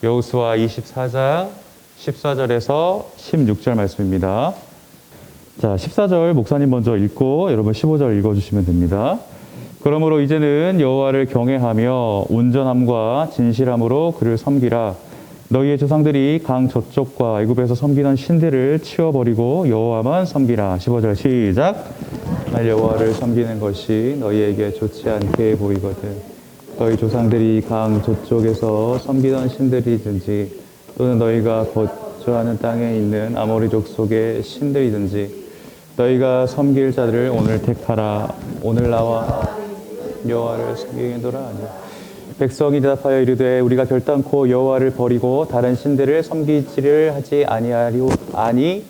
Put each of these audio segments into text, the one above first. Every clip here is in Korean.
여호수아 24장 14절에서 16절 말씀입니다. 자, 14절 목사님 먼저 읽고 여러분 15절 읽어주시면 됩니다. 그러므로 이제는 여호와를 경외하며 온전함과 진실함으로 그를 섬기라. 너희의 조상들이 강 저쪽과 애굽에서 섬기던 신들을 치워버리고 여호와만 섬기라. 15절 시작. 여호와를 섬기는 것이 너희에게 좋지 않게 보이거든. 너희 조상들이 강 저쪽에서 섬기던 신들이든지 또는 너희가 거주하는 땅에 있는 아모리 족속의 신들이든지 너희가 섬길 자들을 오늘 택하라. 오늘 나와 여호와를 섬기겠노라. 백성이 대답하여 이르되 우리가 결단코 여호와를 버리고 다른 신들을 섬기지를 하지 아니하오리니.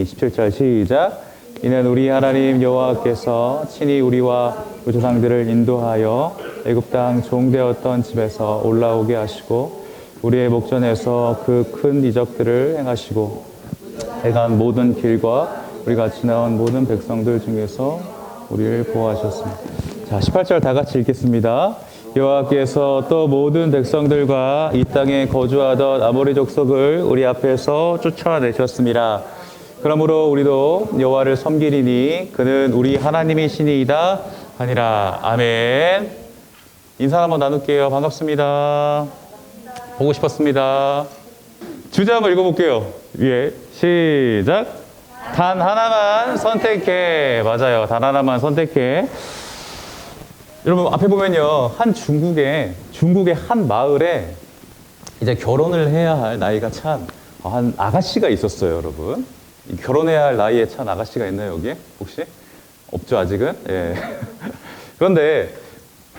17절 시작. 이는 우리 하나님 여호와께서 친히 우리와 우리 조상들을 인도하여 애굽 땅 종되었던 집에서 올라오게 하시고 우리의 목전에서 그 큰 이적들을 행하시고 행한 모든 길과 우리가 지나온 모든 백성들 중에서 우리를 보호하셨습니다. 자, 18절 다 같이 읽겠습니다. 여호와께서 또 모든 백성들과 이 땅에 거주하던 아모리 족속을 우리 앞에서 쫓아내셨습니다. 그러므로 우리도 여호와를 섬기리니 그는 우리 하나님이시니이다 하니라. 아멘. 인사 한번 나눌게요. 반갑습니다. 보고 싶었습니다. 주제 한번 읽어볼게요. 위에 시작. 단 하나만 선택해. 맞아요. 단 하나만 선택해. 여러분 앞에 보면요, 중국의 한 마을에 이제 결혼을 해야 할 나이가 찬 한 아가씨가 있었어요, 여러분. 결혼해야 할 나이에 찬 아가씨가 있나요, 여기에? 혹시? 없죠, 아직은? 예. 그런데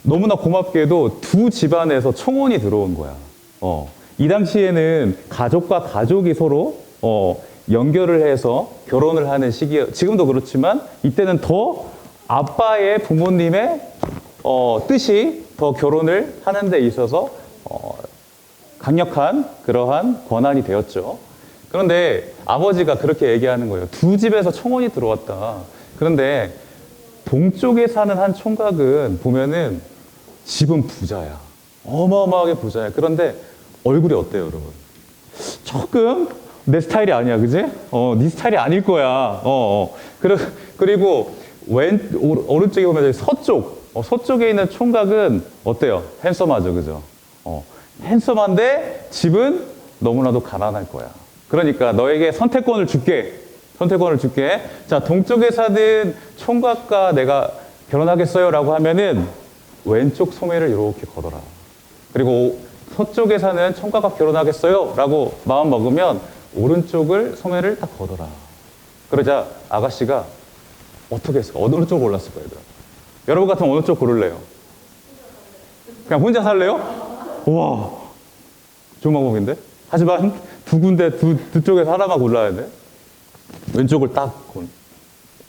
너무나 고맙게도 두 집안에서 청혼이 들어온 거야. 이 당시에는 가족과 가족이 서로 연결을 해서 결혼을 하는 시기에, 지금도 그렇지만 이때는 더 아빠의 부모님의 뜻이 더 결혼을 하는 데 있어서 강력한 그러한 권한이 되었죠. 그런데 아버지가 그렇게 얘기하는 거예요. 두 집에서 청혼이 들어왔다. 그런데 동쪽에 사는 한 총각은 보면은 집은 부자야. 어마어마하게 부자야. 그런데 얼굴이 어때요, 여러분? 조금 내 스타일이 아니야, 그지? 네 스타일이 아닐 거야. 그리고 오른쪽에 보면 서쪽에 있는 총각은 어때요? 핸섬하죠, 그죠? 핸섬한데 집은 너무나도 가난할 거야. 그러니까 너에게 선택권을 줄게. 자, 동쪽에 사는 총각과 내가 결혼하겠어요 라고 하면은 왼쪽 소매를 이렇게 걷어라. 그리고 서쪽에 사는 총각과 결혼하겠어요 라고 마음 먹으면 오른쪽을 소매를 딱 걷어라. 그러자 아가씨가 어떻게 했을까? 어느 쪽 골랐을까요? 여러분 같으면 어느 쪽 고를래요? 그냥 혼자 살래요? 우와, 좋은 방법인데? 하지만 두 쪽에서 하나만 골라야 돼. 왼쪽을 딱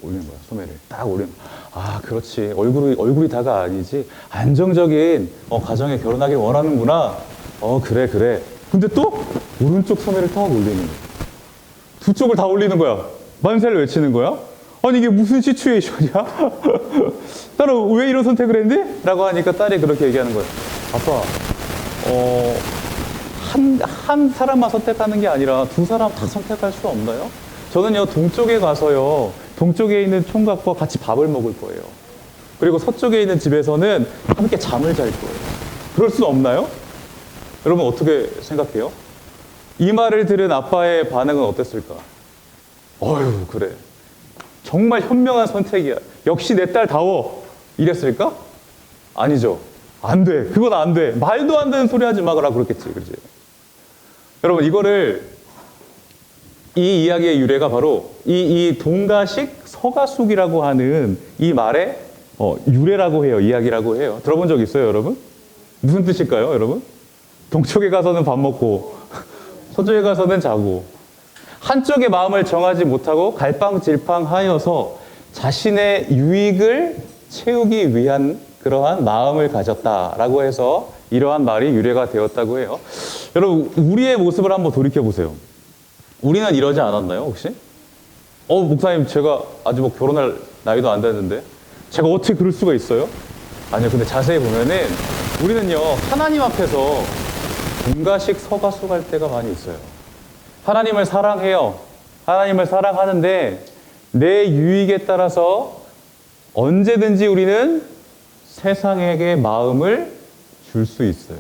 올리는 거야. 소매를 딱 올리는 거야. 아, 그렇지. 얼굴이 다가 아니지. 안정적인 가정에 결혼하길 원하는구나. 그래. 근데 또 오른쪽 소매를 딱 올리는 거야. 두 쪽을 다 올리는 거야. 만세를 외치는 거야. 아니, 이게 무슨 시츄에이션이야? 딸은 왜 이런 선택을 했니? 라고 하니까 딸이 그렇게 얘기하는 거야. 아빠, 한 사람만 선택하는 게 아니라 두 사람 다 선택할 수 없나요? 저는요, 동쪽에 가서요, 동쪽에 있는 총각과 같이 밥을 먹을 거예요. 그리고 서쪽에 있는 집에서는 함께 잠을 잘 거예요. 그럴 수 없나요? 여러분 어떻게 생각해요? 이 말을 들은 아빠의 반응은 어땠을까? 어휴, 그래. 정말 현명한 선택이야. 역시 내 딸다워. 이랬을까? 아니죠. 안 돼. 그건 안 돼. 말도 안 되는 소리 하지 마라 그랬겠지. 그렇지? 여러분, 이 이야기의 유래가 바로 이 동가식 서가숙이라고 하는 이 말의 유래라고 해요. 이야기라고 해요. 들어본 적 있어요, 여러분? 무슨 뜻일까요, 여러분? 동쪽에 가서는 밥 먹고 서쪽에 가서는 자고 한쪽의 마음을 정하지 못하고 갈팡질팡하여서 자신의 유익을 채우기 위한 그러한 마음을 가졌다라고 해서 이러한 말이 유래가 되었다고 해요. 여러분, 우리의 모습을 한번 돌이켜보세요. 우리는 이러지 않았나요, 혹시? 목사님, 제가 아직 결혼할 나이도 안 됐는데 제가 어떻게 그럴 수가 있어요? 아니요, 근데 자세히 보면은 우리는요, 하나님 앞에서 동가식 서가수 갈 때가 많이 있어요. 하나님을 사랑해요. 하나님을 사랑하는데 내 유익에 따라서 언제든지 우리는 세상에게 마음을 줄 수 있어요.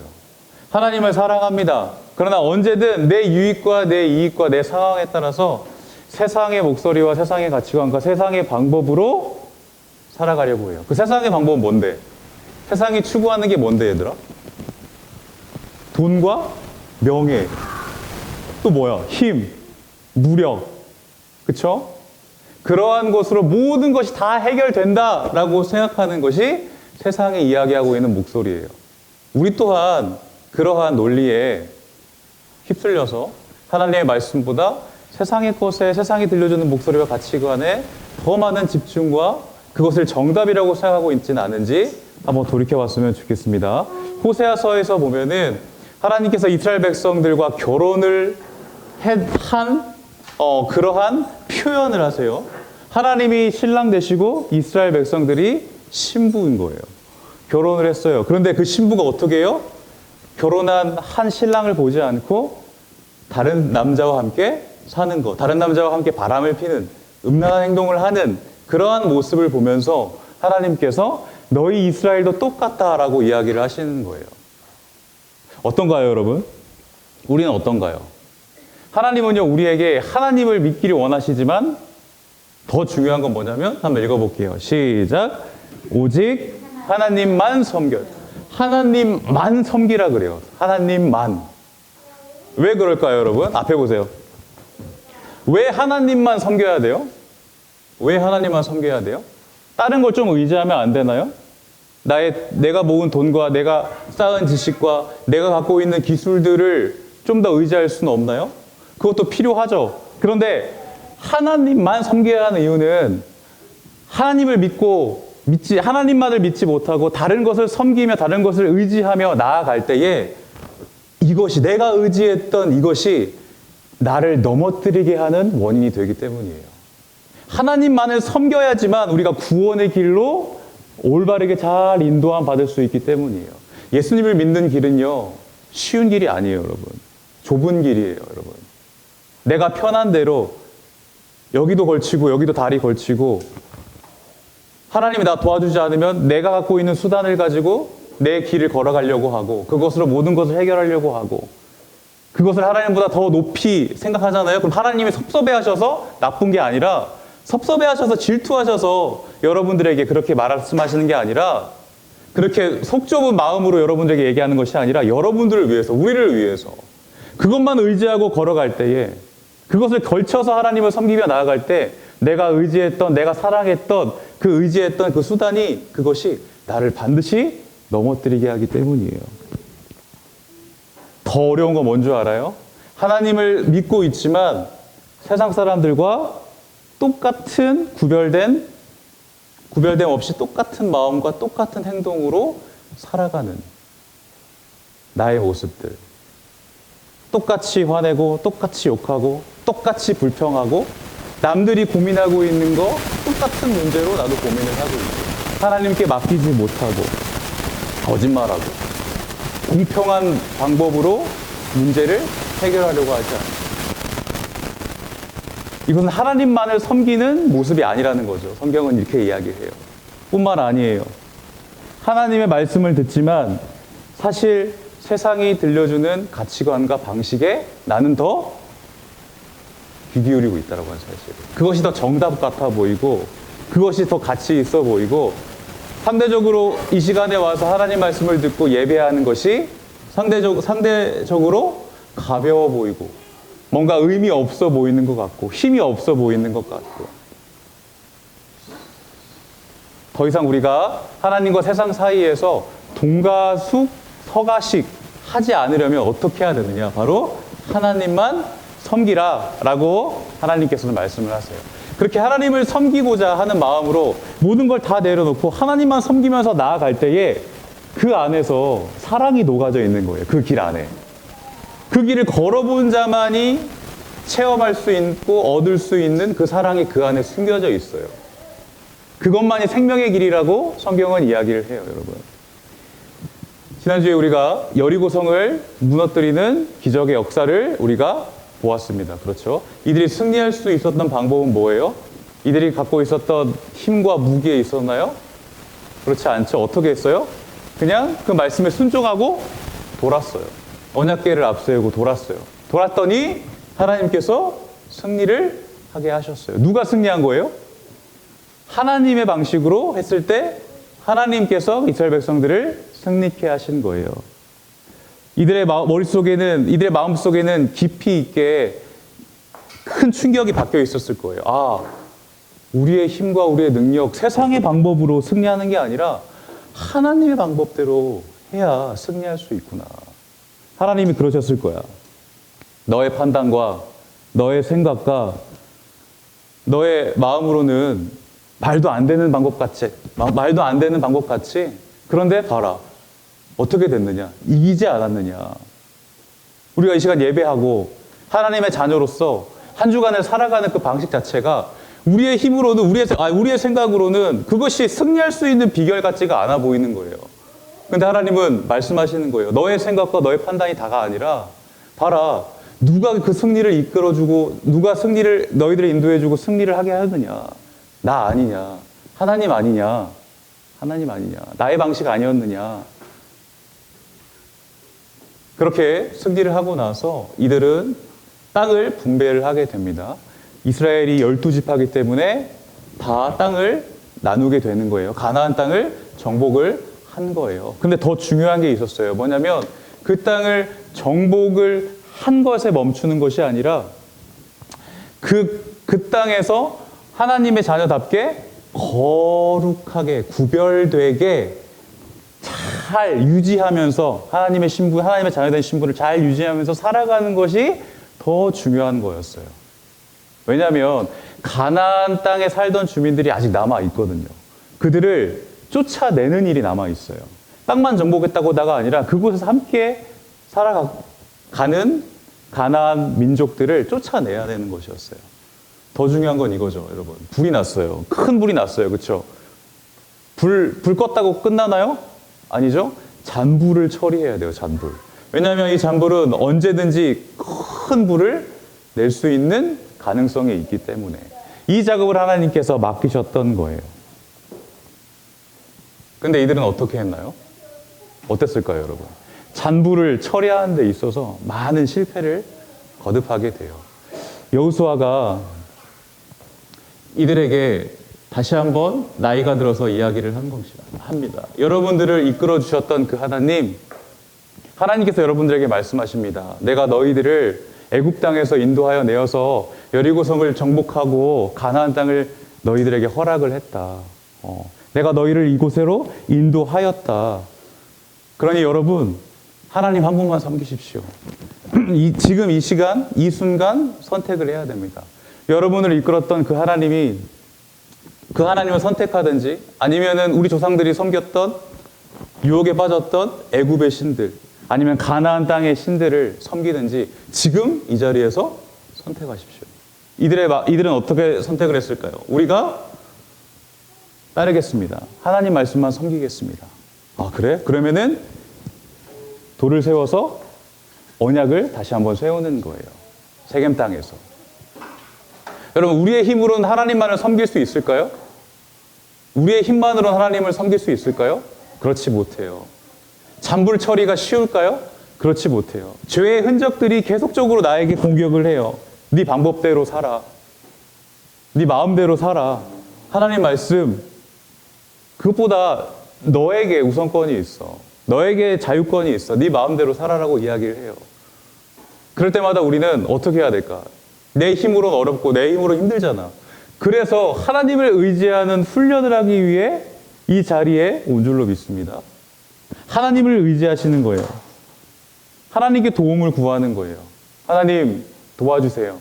하나님을 사랑합니다. 그러나 언제든 내 유익과 내 이익과 내 상황에 따라서 세상의 목소리와 세상의 가치관과 세상의 방법으로 살아가려고 해요. 그 세상의 방법은 뭔데? 세상이 추구하는 게 뭔데, 얘들아? 돈과 명예, 또 뭐야? 힘, 무력, 그쵸? 그러한 것으로 모든 것이 다 해결된다라고 생각하는 것이 세상이 이야기하고 있는 목소리예요. 우리 또한 그러한 논리에 휩쓸려서 하나님의 말씀보다 세상의 것에, 세상이 들려주는 목소리와 가치관에 더 많은 집중과 그것을 정답이라고 생각하고 있지는 않은지 한번 돌이켜봤으면 좋겠습니다. 호세아서에서 보면은 하나님께서 이스라엘 백성들과 결혼을 한 그러한 표현을 하세요. 하나님이 신랑 되시고 이스라엘 백성들이 신부인 거예요. 결혼을 했어요. 그런데 그 신부가 어떻게 해요? 결혼한 한 신랑을 보지 않고 다른 남자와 함께 사는 것, 다른 남자와 함께 바람을 피는 음란한 행동을 하는 그러한 모습을 보면서 하나님께서 너희 이스라엘도 똑같다라고 이야기를 하시는 거예요. 어떤가요, 여러분? 우리는 어떤가요? 하나님은요, 우리에게 하나님을 믿기를 원하시지만 더 중요한 건 뭐냐면 한번 읽어볼게요. 시작. 오직 하나님만 섬겨. 하나님만 섬기라 그래요. 하나님만. 왜 그럴까요, 여러분? 앞에 보세요. 왜 하나님만 섬겨야 돼요? 왜 하나님만 섬겨야 돼요? 다른 걸 좀 의지하면 안 되나요? 내가 모은 돈과 내가 쌓은 지식과 내가 갖고 있는 기술들을 좀 더 의지할 수는 없나요? 그것도 필요하죠. 그런데 하나님만 섬겨야 하는 이유는 하나님만을 믿지 못하고 다른 것을 섬기며 다른 것을 의지하며 나아갈 때에 이것이 내가 의지했던 이것이 나를 넘어뜨리게 하는 원인이 되기 때문이에요. 하나님만을 섬겨야지만 우리가 구원의 길로 올바르게 잘 인도함 받을 수 있기 때문이에요. 예수님을 믿는 길은요, 쉬운 길이 아니에요, 여러분. 좁은 길이에요, 여러분. 내가 편한 대로 여기도 걸치고 여기도 다리 걸치고 하나님이 나 도와주지 않으면 내가 갖고 있는 수단을 가지고 내 길을 걸어가려고 하고 그것으로 모든 것을 해결하려고 하고 그것을 하나님보다 더 높이 생각하잖아요. 그럼 하나님이 섭섭해하셔서 나쁜 게 아니라 섭섭해하셔서 질투하셔서 여러분들에게 그렇게 말씀하시는 게 아니라 그렇게 속 좁은 마음으로 여러분들에게 얘기하는 것이 아니라 여러분들을 위해서, 우리를 위해서 그것만 의지하고 걸어갈 때에 그것을 걸쳐서 하나님을 섬기며 나아갈 때 내가 의지했던, 내가 사랑했던 그 의지했던 그 수단이 그것이 나를 반드시 넘어뜨리게 하기 때문이에요. 더 어려운 건 뭔 줄 알아요? 하나님을 믿고 있지만 세상 사람들과 똑같은 구별됨 없이 똑같은 마음과 똑같은 행동으로 살아가는 나의 모습들. 똑같이 화내고 똑같이 욕하고 똑같이 불평하고 남들이 고민하고 있는 거 똑같은 문제로 나도 고민을 하고 있고 하나님께 맡기지 못하고 거짓말하고 공평한 방법으로 문제를 해결하려고 하지 않아요. 이것은 하나님만을 섬기는 모습이 아니라는 거죠. 성경은 이렇게 이야기해요. 뿐만 아니에요. 하나님의 말씀을 듣지만 사실 세상이 들려주는 가치관과 방식에 나는 더 귀 기울이고 있다는 사실. 그것이 더 정답 같아 보이고 그것이 더 가치 있어 보이고 상대적으로 이 시간에 와서 하나님 말씀을 듣고 예배하는 것이 상대적으로 가벼워 보이고 뭔가 의미 없어 보이는 것 같고 힘이 없어 보이는 것 같고 더 이상 우리가 하나님과 세상 사이에서 동가숙, 서가식 하지 않으려면 어떻게 해야 되느냐? 바로 하나님만 섬기라 라고 하나님께서는 말씀을 하세요. 그렇게 하나님을 섬기고자 하는 마음으로 모든 걸 다 내려놓고 하나님만 섬기면서 나아갈 때에 그 안에서 사랑이 녹아져 있는 거예요. 그 길 안에. 그 길을 걸어본 자만이 체험할 수 있고 얻을 수 있는 그 사랑이 그 안에 숨겨져 있어요. 그것만이 생명의 길이라고 성경은 이야기를 해요, 여러분. 지난주에 우리가 여리고성을 무너뜨리는 기적의 역사를 우리가 보았습니다. 그렇죠? 이들이 승리할 수 있었던 방법은 뭐예요? 이들이 갖고 있었던 힘과 무기에 있었나요? 그렇지 않죠. 어떻게 했어요? 그냥 그 말씀에 순종하고 돌았어요. 언약궤를 앞세우고 돌았어요. 돌았더니 하나님께서 승리를 하게 하셨어요. 누가 승리한 거예요? 하나님의 방식으로 했을 때 하나님께서 이스라엘 백성들을 승리케 하신 거예요. 이들의 머릿속에는, 이들의 마음속에는 깊이 있게 큰 충격이 박혀 있었을 거예요. 아, 우리의 힘과 우리의 능력, 세상의 방법으로 승리하는 게 아니라 하나님의 방법대로 해야 승리할 수 있구나. 하나님이 그러셨을 거야. 너의 판단과 너의 생각과 너의 마음으로는 말도 안 되는 방법 같지. 말도 안 되는 방법 같지. 그런데 봐라. 어떻게 됐느냐? 이기지 않았느냐? 우리가 이 시간 예배하고 하나님의 자녀로서 한 주간을 살아가는 그 방식 자체가 우리의 힘으로는, 우리의 생각으로는 그것이 승리할 수 있는 비결 같지가 않아 보이는 거예요. 근데 하나님은 말씀하시는 거예요. 너의 생각과 너의 판단이 다가 아니라, 봐라. 누가 그 승리를 이끌어주고, 누가 승리를, 너희들을 인도해주고 승리를 하게 하느냐? 나 아니냐? 하나님 아니냐? 하나님 아니냐? 나의 방식 아니었느냐? 그렇게 승리를 하고 나서 이들은 땅을 분배를 하게 됩니다. 이스라엘이 12지파이기 때문에 다 땅을 나누게 되는 거예요. 가나안 땅을 정복을 한 거예요. 근데 더 중요한 게 있었어요. 뭐냐면 그 땅을 정복을 한 것에 멈추는 것이 아니라 그 땅에서 하나님의 자녀답게 거룩하게 구별되게 잘 유지하면서 하나님의 신분, 하나님의 자녀된 신분을 잘 유지하면서 살아가는 것이 더 중요한 거였어요. 왜냐하면 가나안 땅에 살던 주민들이 아직 남아 있거든요. 그들을 쫓아내는 일이 남아 있어요. 땅만 정복했다고다가 아니라 그곳에서 함께 살아가는 가나안 민족들을 쫓아내야 되는 것이었어요. 더 중요한 건 이거죠, 여러분. 불이 났어요. 큰 불이 났어요. 그렇죠? 불 껐다고 끝나나요? 아니죠? 잔불을 처리해야 돼요, 잔불. 왜냐하면 이 잔불은 언제든지 큰 불을 낼 수 있는 가능성이 있기 때문에 이 작업을 하나님께서 맡기셨던 거예요. 근데 이들은 어떻게 했나요? 어땠을까요, 여러분? 잔불을 처리하는 데 있어서 많은 실패를 거듭하게 돼요. 여호수아가 이들에게 다시 한번 나이가 들어서 이야기를 합니다. 여러분들을 이끌어 주셨던 그 하나님께서 여러분들에게 말씀하십니다. 내가 너희들을 애굽 땅에서 인도하여 내어서 여리고성을 정복하고 가나안 땅을 너희들에게 허락을 했다. 내가 너희를 이곳으로 인도하였다. 그러니 여러분, 하나님 한 분만 섬기십시오. 지금 이 시간, 이 순간 선택을 해야 됩니다. 여러분을 이끌었던 그 하나님을 선택하든지 아니면은 우리 조상들이 섬겼던 유혹에 빠졌던 애굽의 신들 아니면 가나안 땅의 신들을 섬기든지 지금 이 자리에서 선택하십시오. 이들은 어떻게 선택을 했을까요? 우리가 따르겠습니다. 하나님 말씀만 섬기겠습니다. 아, 그래? 그러면은 돌을 세워서 언약을 다시 한번 세우는 거예요. 세겜 땅에서. 여러분, 우리의 힘으로는 하나님만을 섬길 수 있을까요? 우리의 힘만으로는 하나님을 섬길 수 있을까요? 그렇지 못해요. 잔불 처리가 쉬울까요? 그렇지 못해요. 죄의 흔적들이 계속적으로 나에게 공격을 해요. 네 방법대로 살아. 네 마음대로 살아. 하나님 말씀, 그것보다 너에게 우선권이 있어. 너에게 자유권이 있어. 네 마음대로 살아라고 이야기를 해요. 그럴 때마다 우리는 어떻게 해야 될까? 내 힘으로는 어렵고 내 힘으로 힘들잖아. 그래서 하나님을 의지하는 훈련을 하기 위해 이 자리에 온 줄로 믿습니다. 하나님을 의지하시는 거예요. 하나님께 도움을 구하는 거예요. 하나님 도와주세요.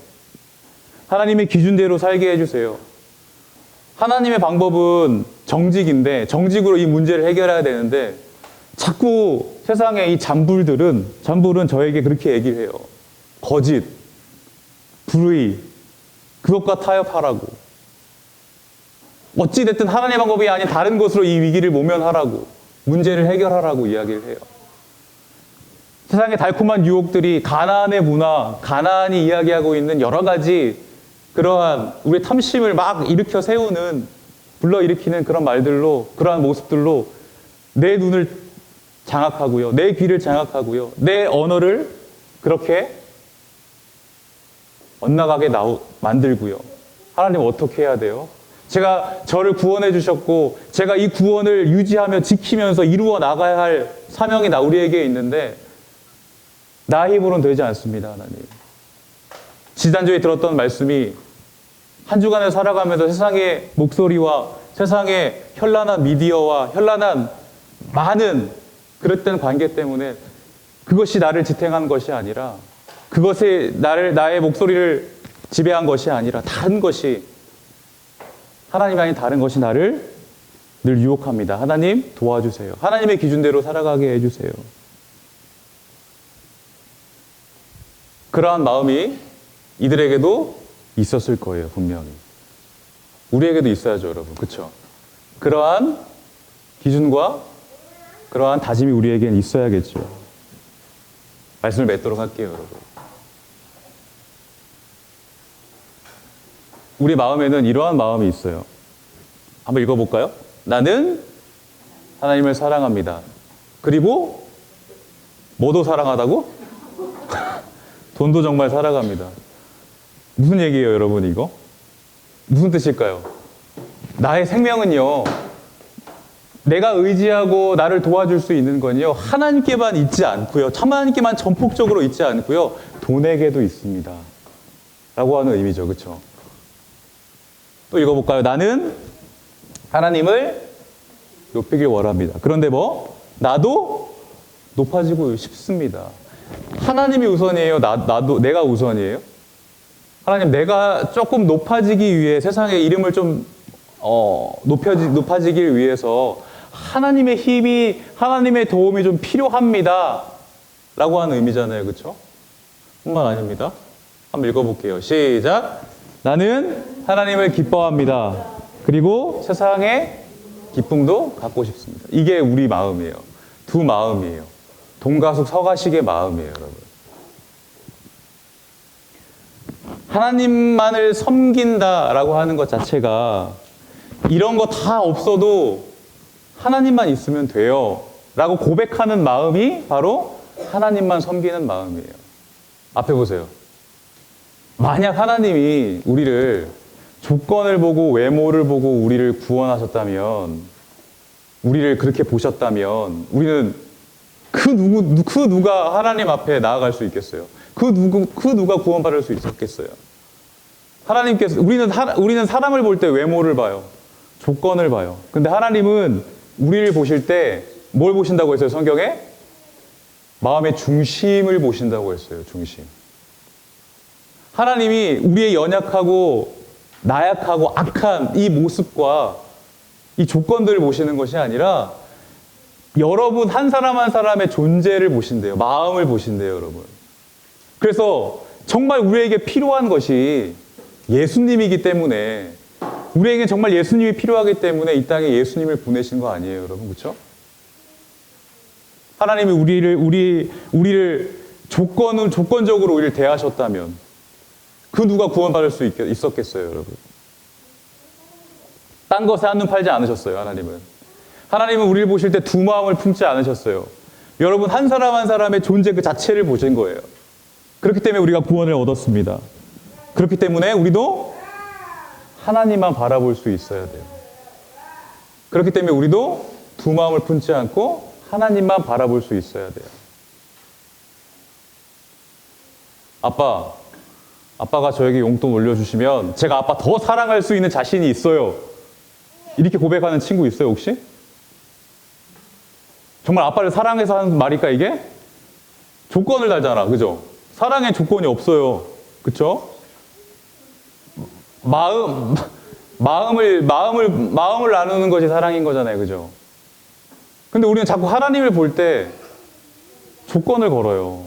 하나님의 기준대로 살게 해주세요. 하나님의 방법은 정직인데 정직으로 이 문제를 해결해야 되는데 자꾸 세상의 이 잔불은 저에게 그렇게 얘기를 해요. 거짓, 불의, 그것과 타협하라고. 어찌됐든 하나님의 방법이 아닌 다른 것으로 이 위기를 모면하라고, 문제를 해결하라고 이야기를 해요. 세상의 달콤한 유혹들이 가나안의 문화, 가나안이 이야기하고 있는 여러 가지 그러한 우리의 탐심을 막 일으켜 세우는, 불러일으키는 그런 말들로, 그러한 모습들로 내 눈을 장악하고요, 내 귀를 장악하고요, 내 언어를 그렇게 엇나가게 만들고요. 하나님 어떻게 해야 돼요? 제가 저를 구원해 주셨고 제가 이 구원을 유지하며 지키면서 이루어 나가야 할 사명이 우리에게 있는데 나 힘으로는 되지 않습니다. 하나님. 지난주에 들었던 말씀이 한 주간을 살아가면서 세상의 목소리와 세상의 현란한 미디어와 현란한 많은 그릇된 관계 때문에 그것이 나를 지탱한 것이 아니라, 그것이 나의 목소리를 지배한 것이 아니라 다른 것이, 하나님이 아닌 다른 것이 나를 늘 유혹합니다. 하나님 도와주세요. 하나님의 기준대로 살아가게 해주세요. 그러한 마음이 이들에게도 있었을 거예요. 분명히. 우리에게도 있어야죠, 여러분. 그렇죠? 그러한 기준과 그러한 다짐이 우리에게는 있어야겠죠. 말씀을 맺도록 할게요, 여러분. 우리 마음에는 이러한 마음이 있어요. 한번 읽어볼까요? 나는 하나님을 사랑합니다. 그리고 뭐도 사랑하다고? 돈도 정말 사랑합니다. 무슨 얘기예요, 여러분, 이거? 무슨 뜻일까요? 나의 생명은요, 내가 의지하고 나를 도와줄 수 있는 건요, 하나님께만 있지 않고요, 하나님께만 전폭적으로 있지 않고요, 돈에게도 있습니다. 라고 하는 의미죠. 그렇죠? 또 읽어볼까요? 나는 하나님을 높이길 원합니다. 그런데 나도 높아지고 싶습니다. 하나님이 우선이에요? 내가 우선이에요? 하나님, 내가 조금 높아지기 위해, 세상의 이름을 좀 높아지길 위해서 하나님의 힘이, 하나님의 도움이 좀 필요합니다. 라고 하는 의미잖아요. 그렇죠? 뿐만 아닙니다. 한번 읽어볼게요. 시작. 나는 하나님을 기뻐합니다. 그리고 세상의 기쁨도 갖고 싶습니다. 이게 우리 마음이에요. 두 마음이에요. 동가숙 서가식의 마음이에요, 여러분. 하나님만을 섬긴다라고 하는 것 자체가 이런 거 다 없어도 하나님만 있으면 돼요 라고 고백하는 마음이 바로 하나님만 섬기는 마음이에요. 앞에 보세요. 만약 하나님이 우리를 조건을 보고 외모를 보고 우리를 구원하셨다면, 우리를 그렇게 보셨다면 우리는 그 누가 하나님 앞에 나아갈 수 있겠어요? 그 누가 구원받을 수 있었겠어요? 하나님께서, 우리는 사람을 볼 때 외모를 봐요. 조건을 봐요. 근데 하나님은 우리를 보실 때 뭘 보신다고 했어요, 성경에? 마음의 중심을 보신다고 했어요, 중심. 하나님이 우리의 연약하고 나약하고 악한 이 모습과 이 조건들을 보시는 것이 아니라 여러분 한 사람 한 사람의 존재를 보신대요. 마음을 보신대요, 여러분. 그래서 정말 우리에게 필요한 것이 예수님이기 때문에, 우리에게 정말 예수님이 필요하기 때문에 이 땅에 예수님을 보내신 거 아니에요, 여러분. 그렇죠? 하나님이 우리를 조건적으로 우리를 대하셨다면 그 누가 구원받을 수 있었겠어요, 여러분? 딴 것에 한눈 팔지 않으셨어요, 하나님은. 하나님은 우리를 보실 때 두 마음을 품지 않으셨어요. 여러분 한 사람 한 사람의 존재 그 자체를 보신 거예요. 그렇기 때문에 우리가 구원을 얻었습니다. 그렇기 때문에 우리도 하나님만 바라볼 수 있어야 돼요. 그렇기 때문에 우리도 두 마음을 품지 않고 하나님만 바라볼 수 있어야 돼요. 아빠가 저에게 용돈 올려주시면 제가 아빠 더 사랑할 수 있는 자신이 있어요. 이렇게 고백하는 친구 있어요, 혹시? 정말 아빠를 사랑해서 하는 말일까, 이게? 조건을 달잖아, 그죠? 사랑에 조건이 없어요. 그쵸? 마음을 나누는 것이 사랑인 거잖아요, 그죠? 근데 우리는 자꾸 하나님을 볼 때 조건을 걸어요.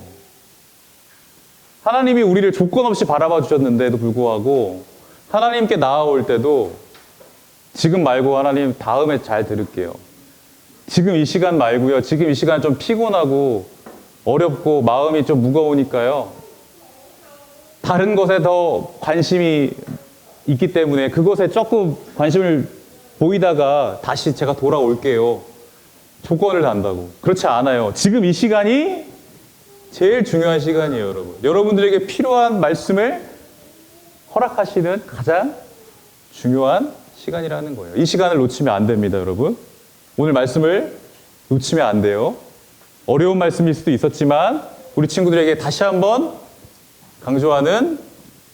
하나님이 우리를 조건 없이 바라봐 주셨는데도 불구하고 하나님께 나아올 때도 지금 말고 하나님 다음에 잘 들을게요. 지금 이 시간 말고요. 지금 이 시간 좀 피곤하고 어렵고 마음이 좀 무거우니까요. 다른 것에 더 관심이 있기 때문에 그것에 조금 관심을 보이다가 다시 제가 돌아올게요. 조건을 단다고. 그렇지 않아요. 지금 이 시간이 제일 중요한 시간이에요, 여러분. 여러분들에게 필요한 말씀을 허락하시는 가장 중요한 시간이라는 거예요. 이 시간을 놓치면 안 됩니다, 여러분. 오늘 말씀을 놓치면 안 돼요. 어려운 말씀일 수도 있었지만 우리 친구들에게 다시 한번 강조하는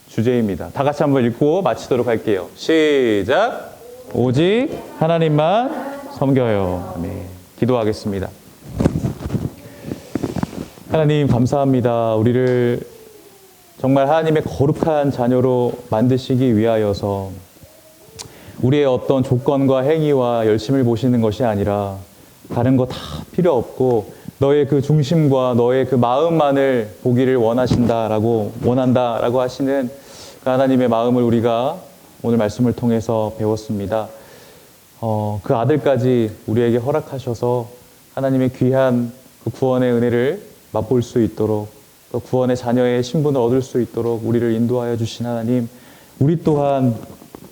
주제입니다. 다 같이 한번 읽고 마치도록 할게요. 시작. 오직 하나님만 섬겨요. 아멘. 기도하겠습니다. 하나님 감사합니다. 우리를 정말 하나님의 거룩한 자녀로 만드시기 위하여서 우리의 어떤 조건과 행위와 열심을 보시는 것이 아니라 다른 거 다 필요 없고 너의 그 중심과 너의 그 마음만을 보기를 원한다라고 하시는 그 하나님의 마음을 우리가 오늘 말씀을 통해서 배웠습니다. 그 아들까지 우리에게 허락하셔서 하나님의 귀한 그 구원의 은혜를 맛볼 수 있도록 또 구원의 자녀의 신분을 얻을 수 있도록 우리를 인도하여 주신 하나님, 우리 또한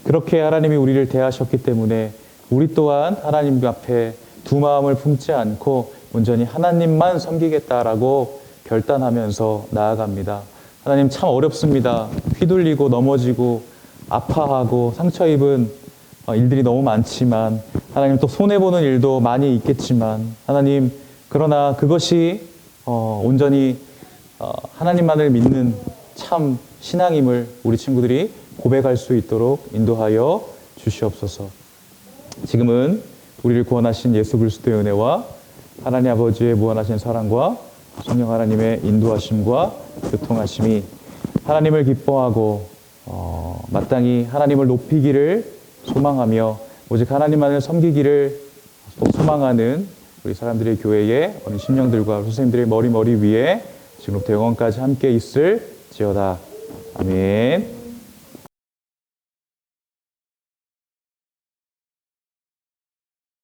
그렇게 하나님이 우리를 대하셨기 때문에 우리 또한 하나님 앞에 두 마음을 품지 않고 온전히 하나님만 섬기겠다라고 결단하면서 나아갑니다. 하나님 참 어렵습니다. 휘둘리고 넘어지고 아파하고 상처 입은 일들이 너무 많지만 하나님 또 손해보는 일도 많이 있겠지만 하나님 그러나 그것이 온전히 하나님만을 믿는 참 신앙임을 우리 친구들이 고백할 수 있도록 인도하여 주시옵소서. 지금은 우리를 구원하신 예수 그리스도의 은혜와 하나님 아버지의 무한하신 사랑과 성령 하나님의 인도하심과 교통하심이 하나님을 기뻐하고 마땅히 하나님을 높이기를 소망하며 오직 하나님만을 섬기기를 또 소망하는 우리 사람들의 교회의 어린 심령들과 선생님들의 머리 위에 지금부터 영원까지 함께 있을지어다. 아멘.